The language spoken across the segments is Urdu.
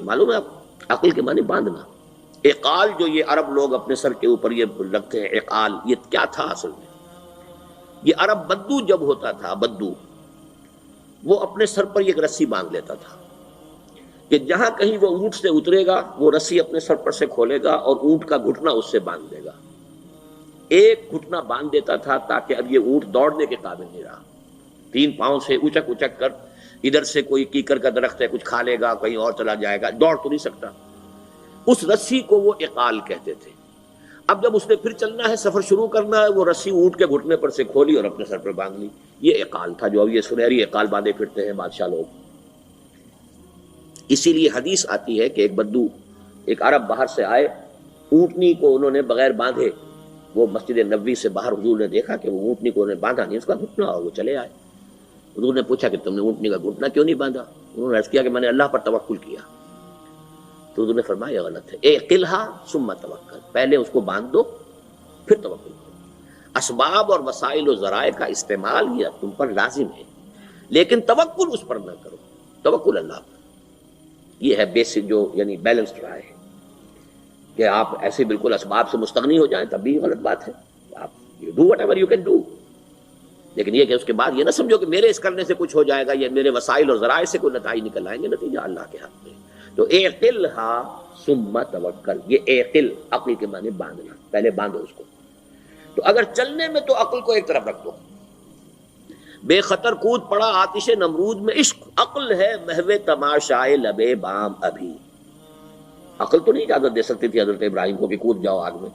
معلوم ہے آپ عقل کے معنی باندھنا. اقال جو یہ عرب لوگ اپنے سر کے اوپر یہ رکھتے ہیں اقال، یہ کیا تھا اصل میں؟ یہ عرب بدو جب ہوتا تھا، بدو وہ اپنے سر پر ایک رسی باندھ لیتا تھا کہ جہاں کہیں وہ اونٹ سے اترے گا وہ رسی اپنے سر پر سے کھولے گا اور اونٹ کا گھٹنا اس سے باندھ دے گا. ایک گھٹنا باندھ دیتا تھا تاکہ اب یہ اونٹ دوڑنے کے قابل نہیں رہا. 3 پاؤں سے اچک اچک کر ادھر سے کوئی کیکر کا درخت ہے کچھ کھا لے گا، کہیں اور چلا جائے گا، دوڑ تو نہیں سکتا. اس رسی کو وہ اقال کہتے تھے. اب جب اس نے پھر چلنا ہے، سفر شروع کرنا ہے، وہ رسی اونٹ کے گھٹنے پر سے کھولی اور اپنے سر پر باندھ لی. یہ اقال تھا جو اب یہ سنہری اقال باندھے پھرتے ہیں بادشاہ لوگ. اسی لیے حدیث آتی ہے کہ ایک بدو، ایک عرب باہر سے آئے، اونٹنی کو انہوں نے بغیر باندھے، وہ مسجد نبوی سے باہر حضور نے دیکھا کہ وہ اونٹنی کو انہوں نے باندھا نہیں، اس کا گھٹنا، اور وہ چلے آئے. حضور نے پوچھا کہ تم نے اونٹنی کا گھٹنا کیوں نہیں باندھا؟ انہوں نے عرض کیا کہ میں نے اللہ پر توکل کیا. تو حضور نے فرمایا یہ غلط ہے، اعقلھا ثم توکل، پہلے اس کو باندھ دو پھر توکل کرو. اسباب اور وسائل و ذرائع کا استعمال یہ تم پر لازم ہے، لیکن توکل اس پر نہ کرو، توکل اللہ پر. یہ ہے بیسک جو یعنی بیلنسڈ رائے ہے کہ آپ ایسے بالکل اسباب سے مستغنی ہو جائیں تب بھی غلط بات ہے. آپ you do what ever you can do, لیکن یہ کہ اس کے بعد یہ نہ سمجھو کہ میرے اس کرنے سے کچھ ہو جائے گا، یہ میرے وسائل اور ذرائع سے کوئی نتائج نکل آئیں گے، نتیجہ اللہ کے حق میں. تو اعقلھا ثم توکل، یہ اعقل عقل کے معنی باندھنا، پہلے باندھو اس کو. تو اگر چلنے میں تو عقل کو ایک طرف رکھ دو. بے خطر کود پڑا آتش نمرود میں عشق، عقل ہے محو تماشائے لبے بام ابھی. عقل تو نہیں اجازت دے سکتی تھی حضرت ابراہیم کو کہ کود جاؤ آگ میں.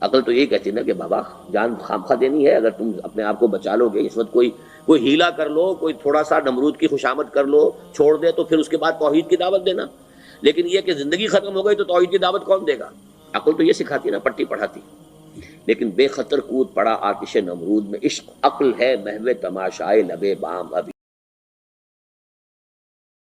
عقل تو یہ کہتی نا کہ بابا جان خامخواہ دینی ہے، اگر تم اپنے آپ کو بچا لو گے، اس وقت کوئی ہیلا کر لو، کوئی تھوڑا سا نمرود کی خوشامد کر لو، چھوڑ دے تو پھر اس کے بعد توحید کی دعوت دینا. لیکن یہ کہ زندگی ختم ہو گئی تو توحید کی دعوت کون دے گا؟ عقل تو یہ سکھاتی نا، پٹی پڑھاتی. لیکن بے خطر کود پڑا آتش نمرود میں عشق، عقل ہے محو تماشائے لبے بام ابھی.